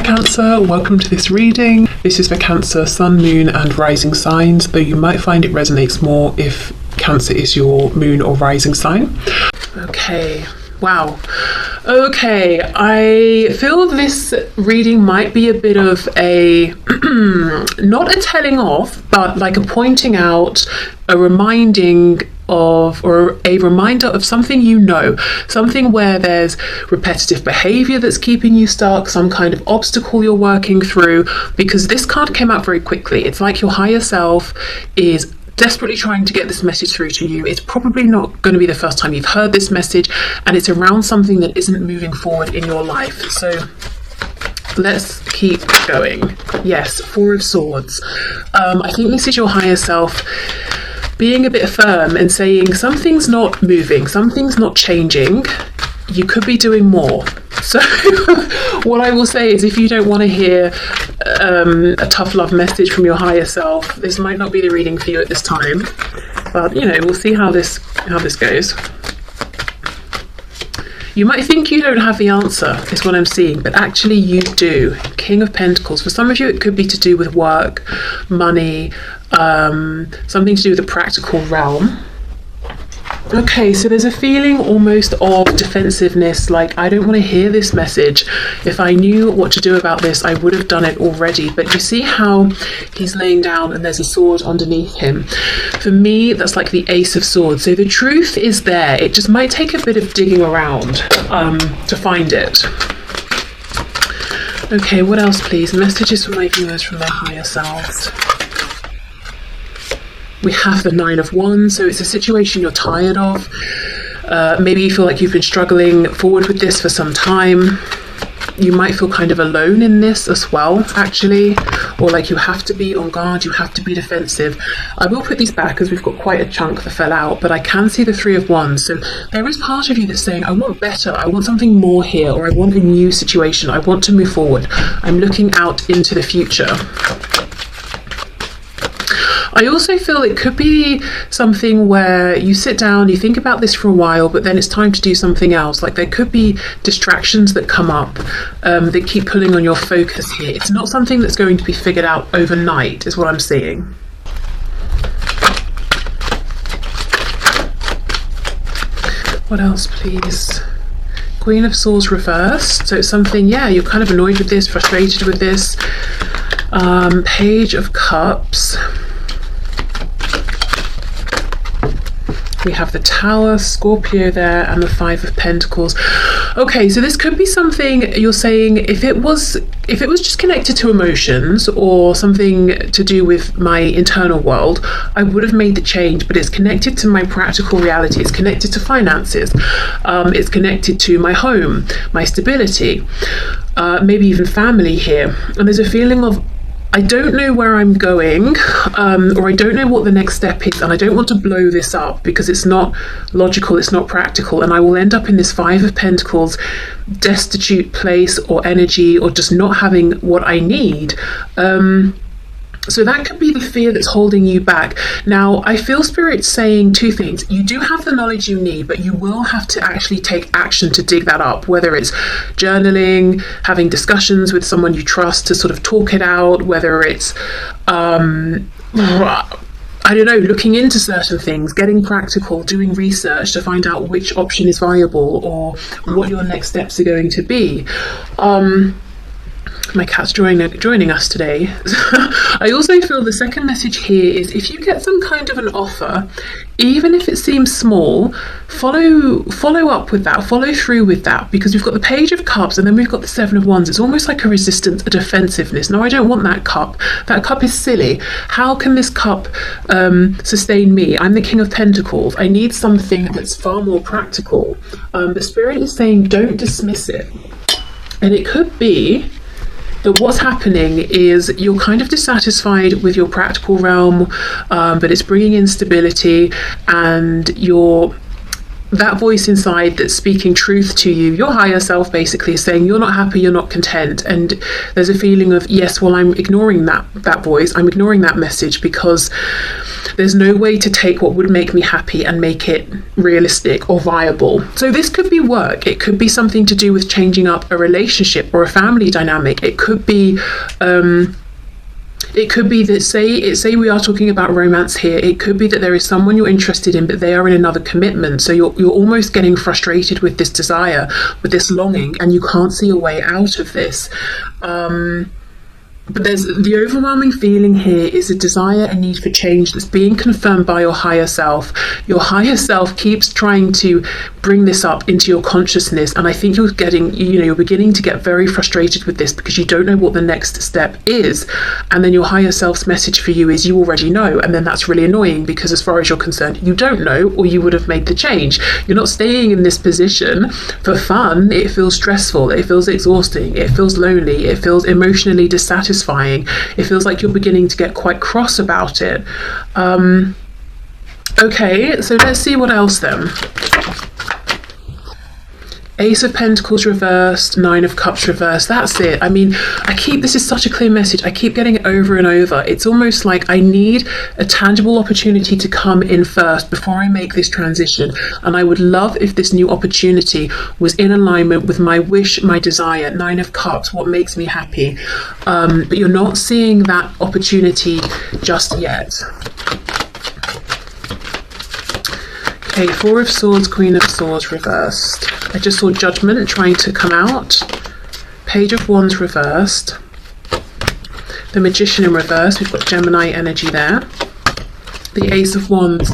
Cancer, welcome to this reading. This is for Cancer, Sun, Moon and Rising signs, though you might find it resonates more if Cancer is your moon or rising sign. Okay, wow. Okay, I feel this reading might be a bit of a, not a telling off, but like a pointing out, a reminding of, or a reminder of something you know, something where there's repetitive behavior that's keeping you stuck, some kind of obstacle you're working through, because this card came out very quickly. It's like your higher self is desperately trying to get this message through to you. It's probably not going to be the first time you've heard this message, and it's around something that isn't moving forward in your life. So let's keep going. Yes, Four of Swords. I think this is your higher self being a bit firm and saying something's not moving, something's not changing, you could be doing more. So what I will say is, if you don't want to hear a tough love message from your higher self, this might not be the reading for you at this time, but you know, we'll see how this goes. You might think you don't have the answer, is what I'm seeing, but actually you do. King of Pentacles. For some of you, it could be to do with work, money, something to do with the practical realm. Okay, so there's a feeling almost of defensiveness, like I don't want to hear this message. If I knew what to do about this, I would have done it already. But you see how he's laying down and there's a sword underneath him. For me, that's like the Ace of Swords. So the truth is there. It just might take a bit of digging around to find it. Okay, what else please? Messages for my viewers from their higher selves. We have the Nine of Wands, so it's a situation you're tired of. Maybe you feel like you've been struggling forward with this for some time. You might feel kind of alone in this as well, actually, or like you have to be on guard, you have to be defensive. I will put these back because we've got quite a chunk that fell out, but I can see the Three of Wands. So there is part of you that's saying, I want better, I want something more here, or I want a new situation, I want to move forward. I'm looking out into the future. I also feel it could be something where you sit down, you think about this for a while, but then it's time to do something else. Like there could be distractions that come up that keep pulling on your focus here. It's not something that's going to be figured out overnight, is what I'm seeing. What else, please? Queen of Swords reversed. So it's something, yeah, you're kind of annoyed with this, frustrated with this. Page of Cups. We have the Tower, Scorpio there, and the Five of Pentacles. Okay, so this could be something you're saying, if it was just connected to emotions or something to do with my internal world, I would have made the change, but it's connected to my practical reality. It's connected to finances. It's connected to my home, my stability, maybe even family here. And there's a feeling of, I don't know where I'm going, or I don't know what the next step is, and I don't want to blow this up because it's not logical, it's not practical, and I will end up in this Five of Pentacles destitute place or energy, or just not having what I need. So that could be the fear that's holding you back. Now, I feel Spirit saying two things. You do have the knowledge you need, but you will have to actually take action to dig that up, whether it's journaling, having discussions with someone you trust to sort of talk it out, whether it's, I don't know, looking into certain things, getting practical, doing research to find out which option is viable or what your next steps are going to be. My cat's joining us today. I also feel the second message here is, if you get some kind of an offer, even if it seems small, follow up with that, follow through with that, because we've got the Page of Cups and then we've got the Seven of Wands. It's almost like a resistance, a defensiveness. No, I don't want that cup. That cup is silly. How can this cup sustain me? I'm the King of Pentacles. I need something that's far more practical. The Spirit is saying, don't dismiss it. And it could be that what's happening is you're kind of dissatisfied with your practical realm, but it's bringing in stability, and you're that voice inside that's speaking truth to you, your higher self basically is saying you're not happy, you're not content. And there's a feeling of, yes, well, I'm ignoring that voice, I'm ignoring that message because there's no way to take what would make me happy and make it realistic or viable. So this could be work, it could be something to do with changing up a relationship or a family dynamic. It could be that, say we are talking about romance here, it could be that there is someone you're interested in, but they are in another commitment. So you're almost getting frustrated with this desire, with this longing, and you can't see a way out of this. But there's the overwhelming feeling here is a desire, a need for change that's being confirmed by your higher self. Your higher self keeps trying to bring this up into your consciousness, and I think you're beginning to get very frustrated with this because you don't know what the next step is. And then your higher self's message for you is you already know, and then that's really annoying because as far as you're concerned, you don't know, or you would have made the change. You're not staying in this position for fun. It feels stressful, it feels exhausting, it feels lonely, it feels emotionally dissatisfying. It feels like you're beginning to get quite cross about it. Okay, so let's see what else then. Ace of Pentacles reversed, Nine of Cups reversed. That's it. I mean, this is such a clear message. I keep getting it over and over. It's almost like I need a tangible opportunity to come in first before I make this transition. And I would love if this new opportunity was in alignment with my wish, my desire. Nine of Cups, what makes me happy. But you're not seeing that opportunity just yet. Okay, Four of Swords, Queen of Swords reversed. I just saw Judgment trying to come out. Page of Wands reversed. The Magician in reverse. We've got Gemini energy there. The Ace of Wands.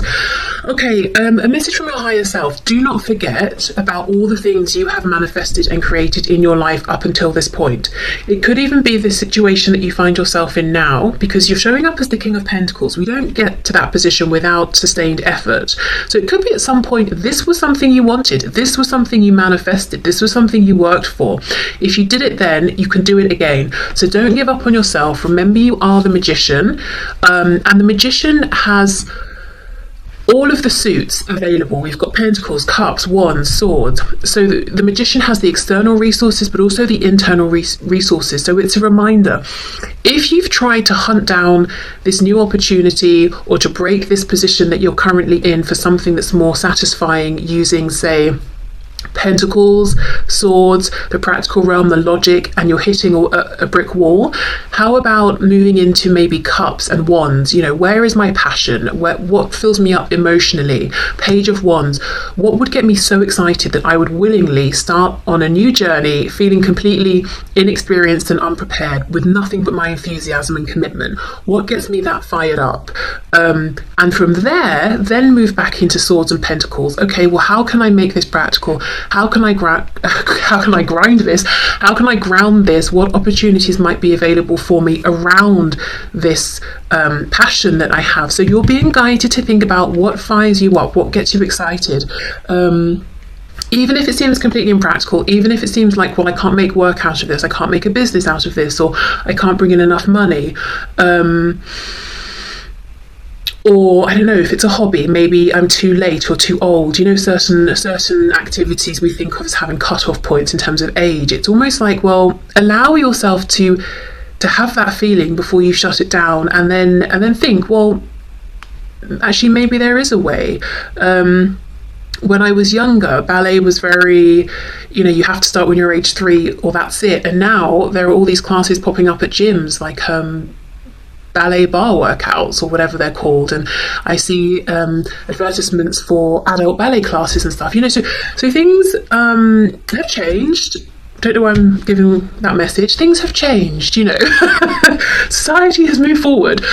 Okay, a message from your higher self. Do not forget about all the things you have manifested and created in your life up until this point. It could even be the situation that you find yourself in now, because you're showing up as the King of Pentacles. We don't get to that position without sustained effort. So it could be at some point this was something you wanted. This was something you manifested. This was something you worked for. If you did it then, you can do it again. So don't give up on yourself. Remember, you are the Magician, and the Magician has all of the suits available. We've got Pentacles, Cups, Wands, Swords. So the Magician has the external resources, but also the internal resources. So it's a reminder. If you've tried to hunt down this new opportunity or to break this position that you're currently in for something that's more satisfying using, say, Pentacles, Swords, the practical realm, the logic, and you're hitting a brick wall, how about moving into maybe Cups and Wands? Where is my passion? What fills me up emotionally? Page of Wands. What would get me so excited that I would willingly start on a new journey feeling completely inexperienced and unprepared with nothing but my enthusiasm and commitment? What gets me that fired up? And from there, then move back into Swords and Pentacles. Okay, well, how can I make this practical? How can I grind this? How can I ground this? What opportunities might be available for me around this passion that I have? So you're being guided to think about what fires you up, what gets you excited. Even if it seems completely impractical, even if it seems like, well, I can't make work out of this, I can't make a business out of this, or I can't bring in enough money. Or I don't know, if it's a hobby, maybe I'm too late or too old. Certain activities we think of as having cut-off points in terms of age. It's almost like, well, allow yourself to have that feeling before you shut it down, and then think, well, actually maybe there is a way. When I was younger, ballet was very, you have to start when you're age 3 or that's it. And now there are all these classes popping up at gyms, like ballet bar workouts or whatever they're called, and I see advertisements for adult ballet classes and stuff. So things have changed. Don't know why I'm giving that message. Things have changed. Society has moved forward.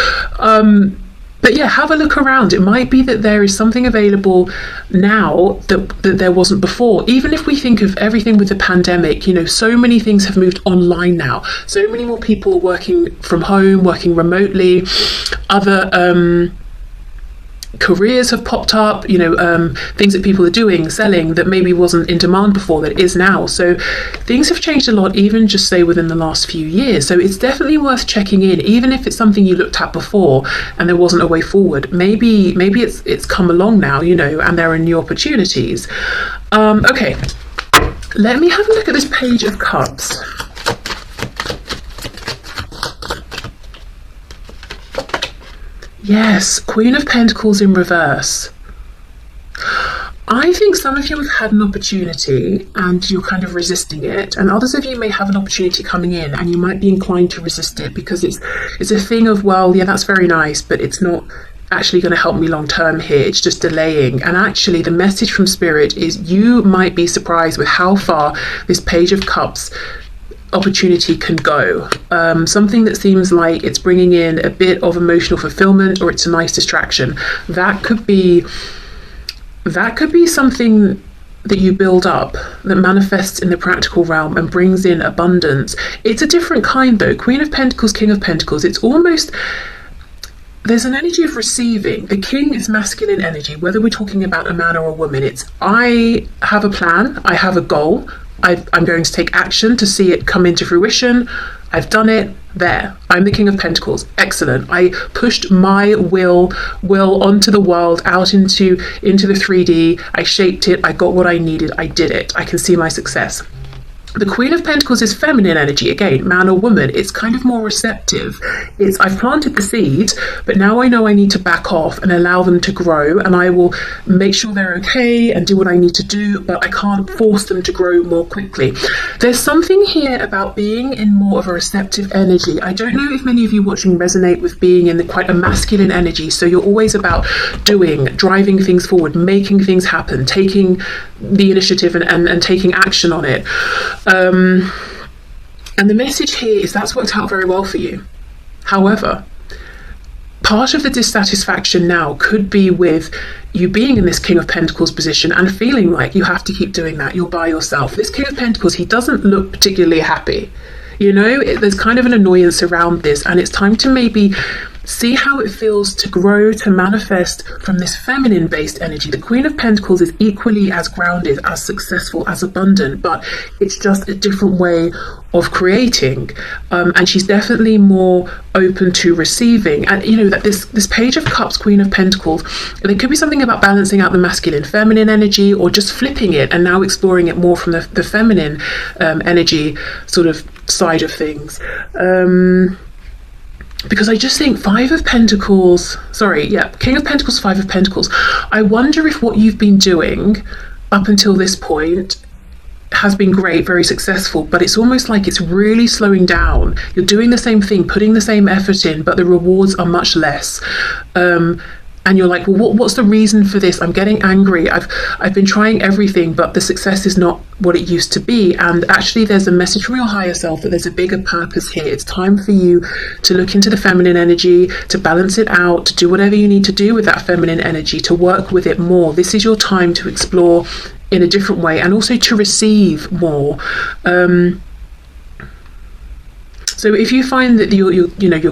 But yeah, have a look around. It might be that there is something available now that there wasn't before. Even if we think of everything with the pandemic, so many things have moved online now. So many more people are working from home, working remotely. Other careers have popped up, things that people are doing, selling, that maybe wasn't in demand before, that is now. So things have changed a lot, even just say within the last few years. So it's definitely worth checking in, even if it's something you looked at before and there wasn't a way forward. Maybe it's come along now, and there are new opportunities. Okay, let me have a look at this Page of Cups. Yes, Queen of Pentacles in reverse. I think some of you have had an opportunity and you're kind of resisting it, and others of you may have an opportunity coming in and you might be inclined to resist it because it's a thing of, well, yeah, that's very nice, but it's not actually going to help me long term here, it's just delaying. And actually the message from Spirit is you might be surprised with how far this Page of Cups opportunity can go. Something that seems like it's bringing in a bit of emotional fulfillment, or it's a nice distraction, that could be something that you build up, that manifests in the practical realm and brings in abundance. It's a different kind though. Queen of Pentacles, King of Pentacles, it's almost, there's an energy of receiving. The King is masculine energy, whether we're talking about a man or a woman. It's, I have a plan, I have a goal, I'm going to take action to see it come into fruition. I've done it. There, I'm the King of Pentacles. Excellent. I pushed my will onto the world, out into the 3D. I shaped it. I got what I needed. I did it. I can see my success. The Queen of Pentacles is feminine energy, again, man or woman. It's kind of more receptive. It's, I've planted the seeds, but now I know I need to back off and allow them to grow, and I will make sure they're okay and do what I need to do, but I can't force them to grow more quickly. There's something here about being in more of a receptive energy. I don't know if many of you watching resonate with being in quite a masculine energy, so you're always about doing, driving things forward, making things happen, taking the initiative and taking action on it. And the message here is that's worked out very well for you. However, part of the dissatisfaction now could be with you being in this King of Pentacles position and feeling like you have to keep doing that. You're by yourself. This King of Pentacles, he doesn't look particularly happy. There's kind of an annoyance around this, and it's time to maybe see how it feels to grow, to manifest from this feminine based energy. The Queen of Pentacles is equally as grounded, as successful, as abundant, but it's just a different way of creating. And she's definitely more open to receiving. And that this Page of Cups, Queen of Pentacles, there could be something about balancing out the masculine, feminine energy, or just flipping it and now exploring it more from the feminine energy sort of side of things. Because I just think King of Pentacles, 5 of Pentacles. I wonder if what you've been doing up until this point has been great, very successful, but it's almost like it's really slowing down. You're doing the same thing, putting the same effort in, but the rewards are much less. And you're like, well, what's the reason for this? I'm getting angry. I've been trying everything, but the success is not what it used to be. And actually, there's a message from your higher self that there's a bigger purpose here. It's time for you to look into the feminine energy, to balance it out, to do whatever you need to do with that feminine energy, to work with it more. This is your time to explore in a different way, and also to receive more. So if you find that you're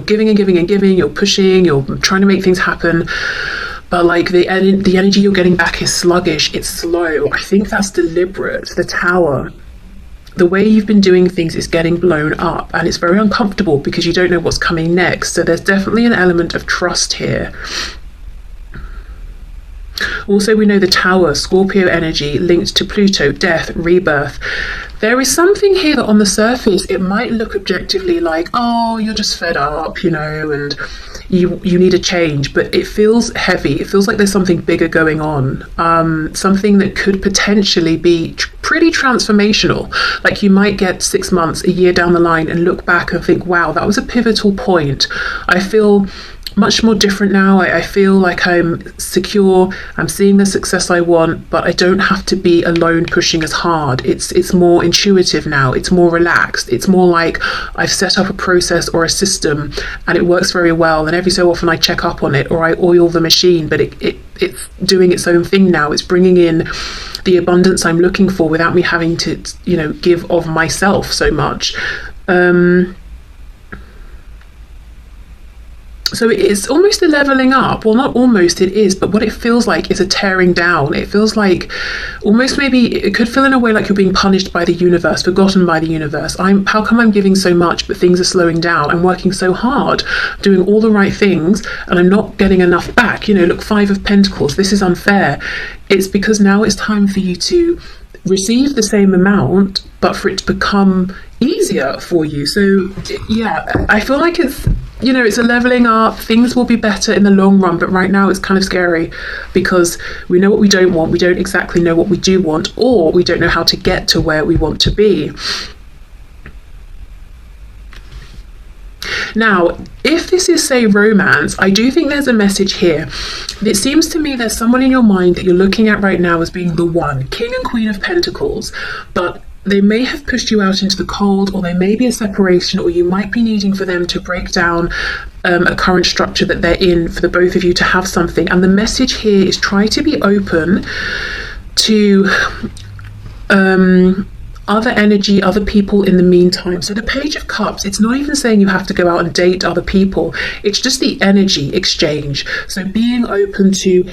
giving and giving and giving, you're pushing, you're trying to make things happen, but like the energy you're getting back is sluggish, it's slow, I think that's deliberate. The Tower, the way you've been doing things is getting blown up, and it's very uncomfortable because you don't know what's coming next. So there's definitely an element of trust here. Also, we know the Tower, Scorpio energy linked to Pluto, death, rebirth. There is something here that on the surface, it might look objectively like, oh, you're just fed up, and you need a change, but it feels heavy. It feels like there's something bigger going on, something that could potentially be pretty transformational. Like you might get 6 months, a year down the line and look back and think, wow, that was a pivotal point. I feel much more different now. I feel like I'm secure, I'm seeing the success I want, but I don't have to be alone pushing as hard. It's more intuitive now, it's more relaxed, it's more like I've set up a process or a system and it works very well, and every so often I check up on it or I oil the machine, but it's doing its own thing now. It's bringing in the abundance I'm looking for without me having to give of myself so much. So So it's almost a leveling up. Well, not almost, it is, but what it feels like is a tearing down. It feels like almost, maybe it could feel in a way like you're being punished by the universe, forgotten by the universe. How come I'm giving so much but things are slowing down? I'm working so hard, doing all the right things, and I'm not getting enough back. You know, look, 5 of Pentacles, this is unfair. It's because now it's time for you to receive the same amount, but for it to become easier for you. So yeah, I feel like it's, you know, it's a leveling up. Things will be better in the long run, but right now it's kind of scary because we know what we don't want. We don't exactly know what we do want, or we don't know how to get to where we want to be. Now, if this is, say, romance, I do think there's a message here. It seems to me there's someone in your mind that you're looking at right now as being the one, King and Queen of Pentacles, but they may have pushed you out into the cold, or there may be a separation, or you might be needing for them to break down a current structure that they're in for the both of you to have something. And the message here is try to be open to other energy, other people in the meantime. So the Page of Cups, it's not even saying you have to go out and date other people. It's just the energy exchange. So being open to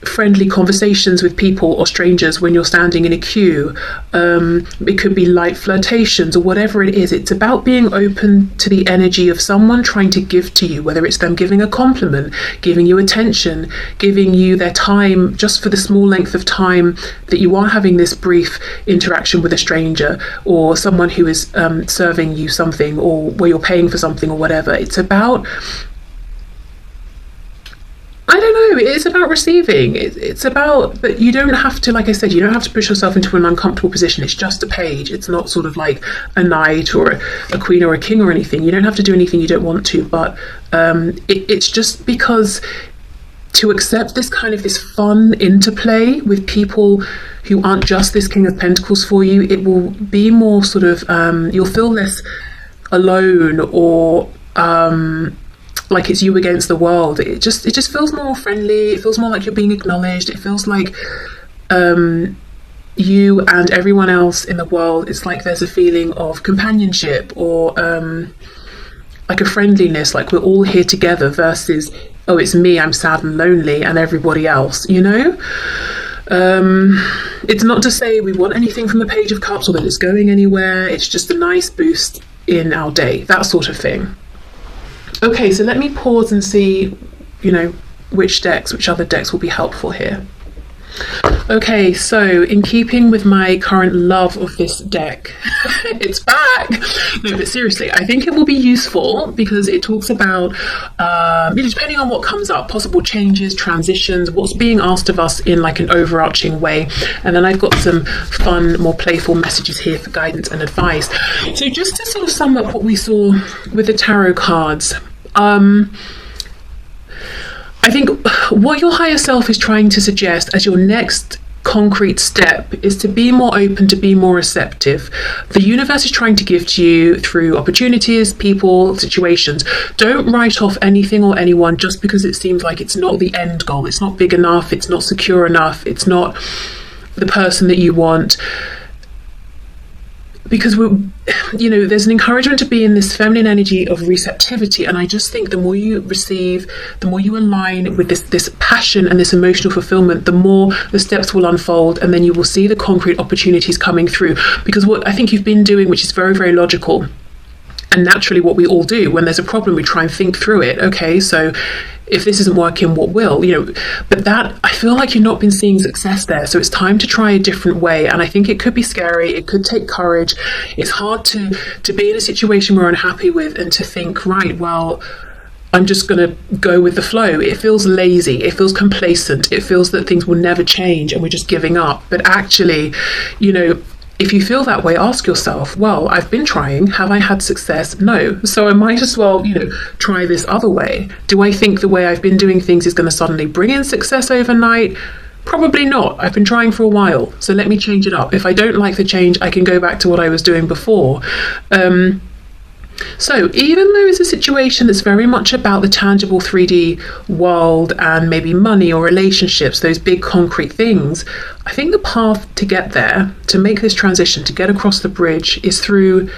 friendly conversations with people or strangers when you're standing in a queue. It could be light flirtations or whatever it is. It's about being open to the energy of someone trying to give to you, whether it's them giving a compliment, giving you attention, giving you their time just for the small length of time that you are having this brief interaction with a stranger, or someone who is serving you something, or where you're paying for something or whatever. It's about, I don't know, it's about receiving. It's about, but you don't have to, like I said, you don't have to push yourself into an uncomfortable position. It's just a page. It's not sort of like a knight or a queen or a king or anything. You don't have to do anything you don't want to, but it's just because to accept this kind of this fun interplay with people who aren't just this King of Pentacles for you, it will be more sort of, you'll feel less alone, or like it's you against the world. It just feels more friendly. It feels more like you're being acknowledged. It feels like you and everyone else in the world, it's like there's a feeling of companionship, or like a friendliness, like we're all here together, versus, oh, it's me, I'm sad and lonely, and everybody else, you know? It's not to say we want anything from the Page of Cups or that it's going anywhere. It's just a nice boost in our day, that sort of thing. Okay, so let me pause and see, you know, which other decks will be helpful here. Okay, so in keeping with my current love of this deck, it's back! No, but seriously, I think it will be useful because it talks about, depending on what comes up, possible changes, transitions, what's being asked of us in like an overarching way. And then I've got some fun, more playful messages here for guidance and advice. So just to sort of sum up what we saw with the tarot cards, I think what your higher self is trying to suggest as your next concrete step is to be more open, to be more receptive. The universe is trying to give to you through opportunities, people, situations. Don't write off anything or anyone just because it seems like it's not the end goal. It's not big enough. It's not secure enough. It's not the person that you want. Because there's an encouragement to be in this feminine energy of receptivity, and I just think the more you receive, the more you align with this passion and this emotional fulfillment, the more the steps will unfold, and then you will see the concrete opportunities coming through. Because what I think you've been doing, which is very, very logical, and naturally what we all do when there's a problem, we try and think through it. Okay, so if this isn't working, what will? But that, I feel like you've not been seeing success there. So it's time to try a different way. And I think it could be scary. It could take courage. It's hard to be in a situation we're unhappy with and to think, right, well, I'm just going to go with the flow. It feels lazy. It feels complacent. It feels that things will never change and we're just giving up. But actually, if you feel that way, ask yourself, well, I've been trying. Have I had success? No. So I might as well, try this other way. Do I think the way I've been doing things is going to suddenly bring in success overnight? Probably not. I've been trying for a while. So let me change it up. If I don't like the change, I can go back to what I was doing before. So even though it's a situation that's very much about the tangible 3D world and maybe money or relationships, those big concrete things, I think the path to get there, to make this transition, to get across the bridge, is through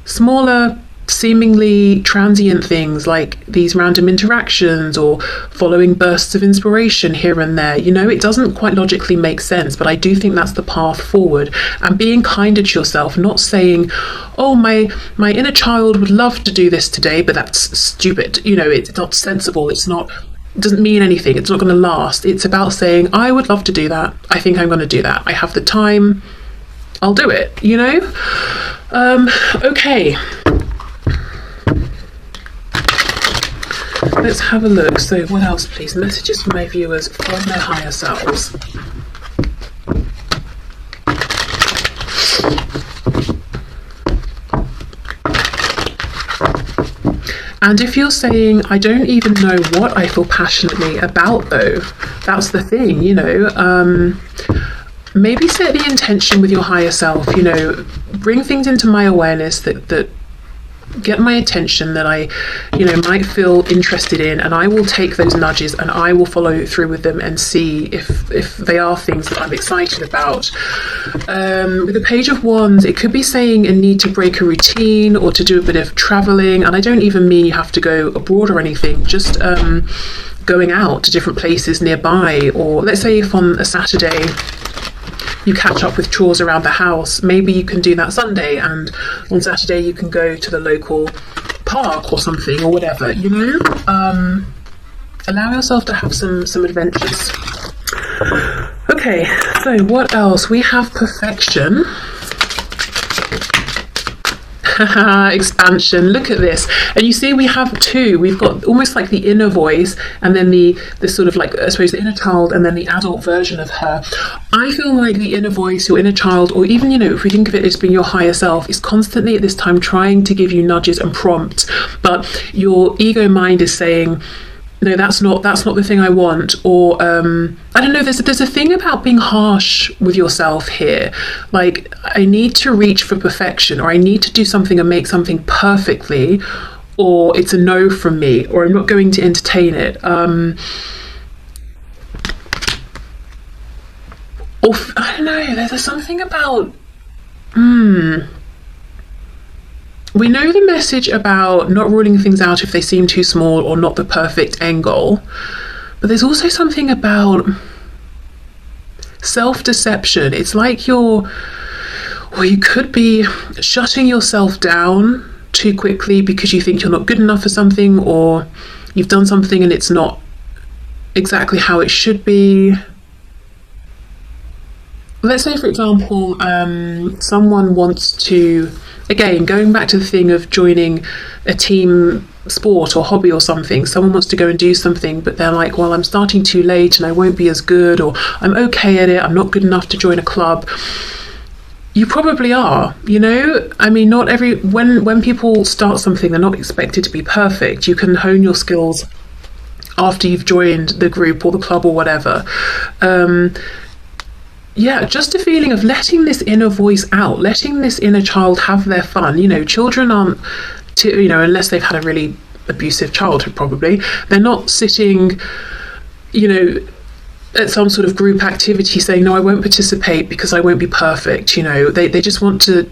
smaller seemingly transient things like these random interactions or following bursts of inspiration here and there. You know, it doesn't quite logically make sense, but I do think that's the path forward. And being kinder to yourself, not saying, oh, my inner child would love to do this today, but that's stupid. You know, it's not sensible. It doesn't mean anything. It's not going to last. It's about saying, I would love to do that. I think I'm going to do that. I have the time. I'll do it, you know? Okay. Let's have a look. So what else, please? Messages from my viewers from their higher selves. And if you're saying, I don't even know what I feel passionately about, though, that's the thing, you know, maybe set the intention with your higher self, you know, bring things into my awareness that get my attention, that I, you know, might feel interested in, and I will take those nudges and I will follow through with them and see if they are things that I'm excited about. With the Page of Wands, it could be saying a need to break a routine or to do a bit of traveling, and I don't even mean you have to go abroad or anything, just going out to different places nearby. Or let's say if on a Saturday you catch up with chores around the house, maybe you can do that Sunday, and on Saturday you can go to the local park or something, or whatever, you know. Allow yourself to have some adventures. Okay, so what else? We have perfection. Expansion. Look at this. And you see we have two. We've got almost like the inner voice, and then the sort of like, I suppose, the inner child, and then the adult version of her. I feel like the inner voice, your inner child, or even, you know, if we think of it as being your higher self, is constantly at this time trying to give you nudges and prompts, but your ego mind is saying, no, that's not the thing I want. Or I don't know, there's a thing about being harsh with yourself here, like, I need to reach for perfection, or I need to do something and make something perfectly, or it's a no from me, or I'm not going to entertain it. Or I don't know, there's something about we know the message about not ruling things out if they seem too small or not the perfect end goal, but there's also something about self-deception. It's like you could be shutting yourself down too quickly because you think you're not good enough for something, or you've done something and it's not exactly how it should be. Let's say, for example, someone wants to, again, going back to the thing of joining a team sport or hobby or something, someone wants to go and do something, but they're like, well, I'm starting too late and I won't be as good, or I'm okay at it, I'm not good enough to join a club. You probably are, you know? I mean, when people start something, they're not expected to be perfect. You can hone your skills after you've joined the group or the club or whatever. Yeah, just a feeling of letting this inner voice out, letting this inner child have their fun. You know, children aren't, you know, unless they've had a really abusive childhood, probably, they're not sitting, you know, at some sort of group activity saying, no, I won't participate because I won't be perfect. You know, they just want to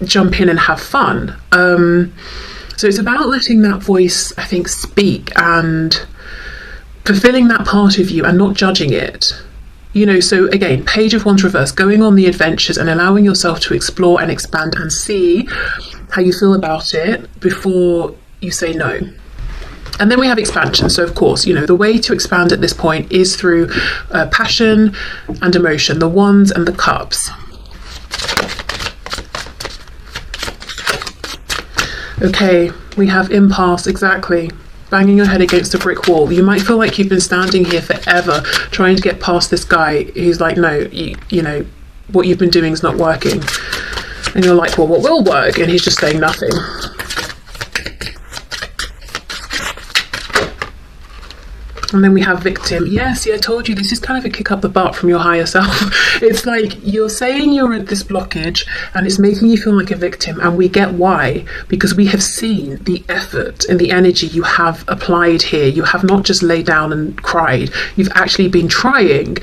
jump in and have fun. So it's about letting that voice, I think, speak and fulfilling that part of you and not judging it. You know, so again, Page of Wands reverse, going on the adventures and allowing yourself to explore and expand and see how you feel about it before you say no. And then we have expansion. So of course, you know, the way to expand at this point is through passion and emotion, the Wands and the Cups. Okay, we have impasse, exactly. Banging your head against a brick wall. You might feel like you've been standing here forever trying to get past this guy who's like, no, you know, what you've been doing is not working. And you're like, well, what will work? And he's just saying nothing. And then we have victim. Yes, I told you, this is kind of a kick up the butt from your higher self. It's like you're saying you're at this blockage and it's making you feel like a victim. And we get why, because we have seen the effort and the energy you have applied here. You have not just laid down and cried. You've actually been trying.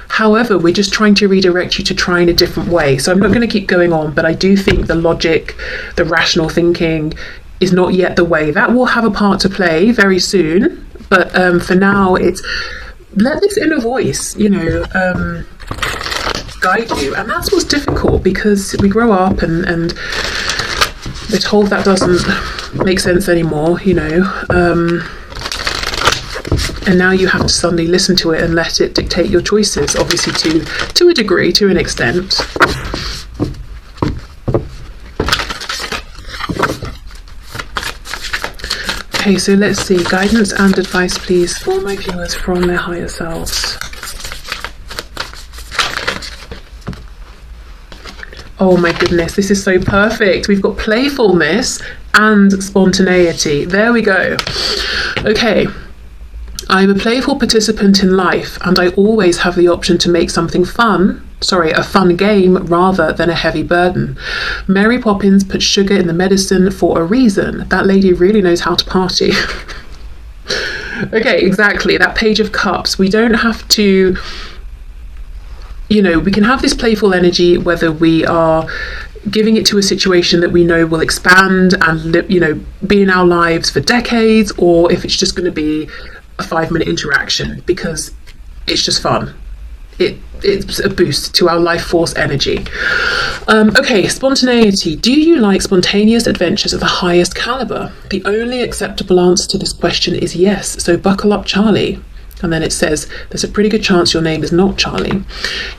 However, we're just trying to redirect you to try in a different way. So I'm not going to keep going on, but I do think the logic, the rational thinking is not yet the way. That will have a part to play very soon. But for now, it's let this inner voice, guide you. And that's what's difficult, because we grow up and we're told that doesn't make sense anymore, and now you have to suddenly listen to it and let it dictate your choices, obviously to a degree, to an extent. Okay, so let's see. Guidance and advice, please, for my viewers from their higher selves. Oh my goodness, this is so perfect. We've got playfulness and spontaneity. There we go. Okay. I'm a playful participant in life, and I always have the option to make something a fun game rather than a heavy burden. Mary Poppins put sugar in the medicine for a reason. That lady really knows how to party. Okay, exactly. That Page of Cups. We don't have to, we can have this playful energy whether we are giving it to a situation that we know will expand and, be in our lives for decades, or if it's just going to be a 5-minute interaction because it's just fun. It's a boost to our life force energy. Okay, spontaneity. Do you like spontaneous adventures of the highest caliber? The only acceptable answer to this question is yes, so buckle up, Charlie. And then it says, there's a pretty good chance your name is not Charlie.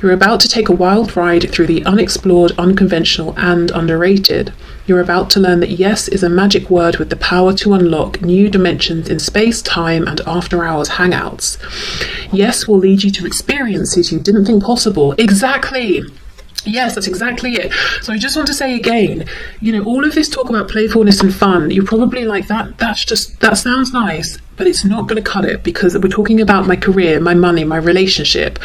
You're about to take a wild ride through the unexplored, unconventional, and underrated. You're about to learn that yes is a magic word with the power to unlock new dimensions in space, time, and after-hours hangouts. Yes will lead you to experiences you didn't think possible. Exactly! Yes, that's exactly it. So I just want to say again, all of this talk about playfulness and fun, you're probably like, that sounds nice, but it's not going to cut it, because we're talking about my career, my money, my relationship.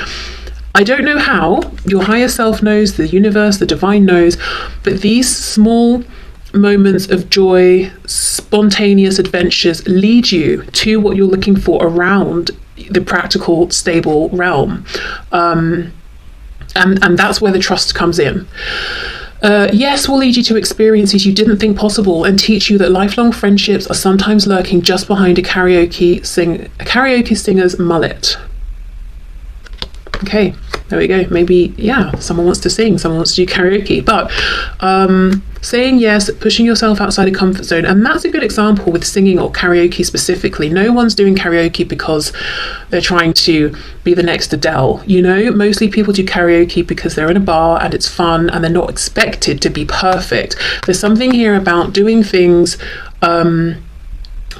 I don't know how, your higher self knows, the universe, the divine knows, but these small moments of joy, spontaneous adventures lead you to what you're looking for around the practical, stable realm. And that's where the trust comes in. Yes will lead you to experiences you didn't think possible and teach you that lifelong friendships are sometimes lurking just behind a karaoke singer's mullet. Okay, there we go. Maybe, someone wants to sing, someone wants to do karaoke, but saying yes, pushing yourself outside a comfort zone, and that's a good example with singing or karaoke specifically. No one's doing karaoke because they're trying to be the next Adele, Mostly people do karaoke because they're in a bar and it's fun and they're not expected to be perfect. There's something here about doing things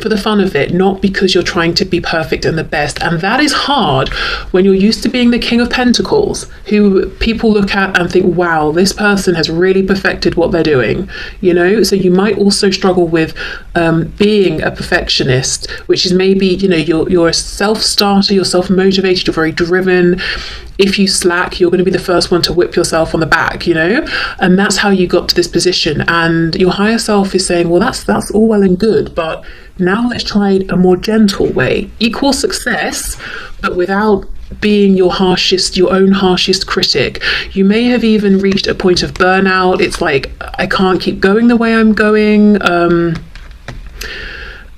for the fun of it, not because you're trying to be perfect and the best. And that is hard when you're used to being the King of Pentacles, who people look at and think, wow, this person has really perfected what they're doing, So you might also struggle with being a perfectionist, which is maybe, you're a self-starter, you're self-motivated, you're very driven. If you slack, you're going to be the first one to whip yourself on the back, and that's how you got to this position. And your higher self is saying, well, that's all well and good, but now let's try a more gentle way. Equal success, but without being your own harshest critic. You may have even reached a point of burnout. It's like, I can't keep going the way I'm going.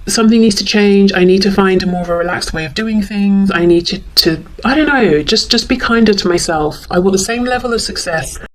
Something needs to change. I need to find a more of a relaxed way of doing things. I need to I don't know, just be kinder to myself. I want the same level of success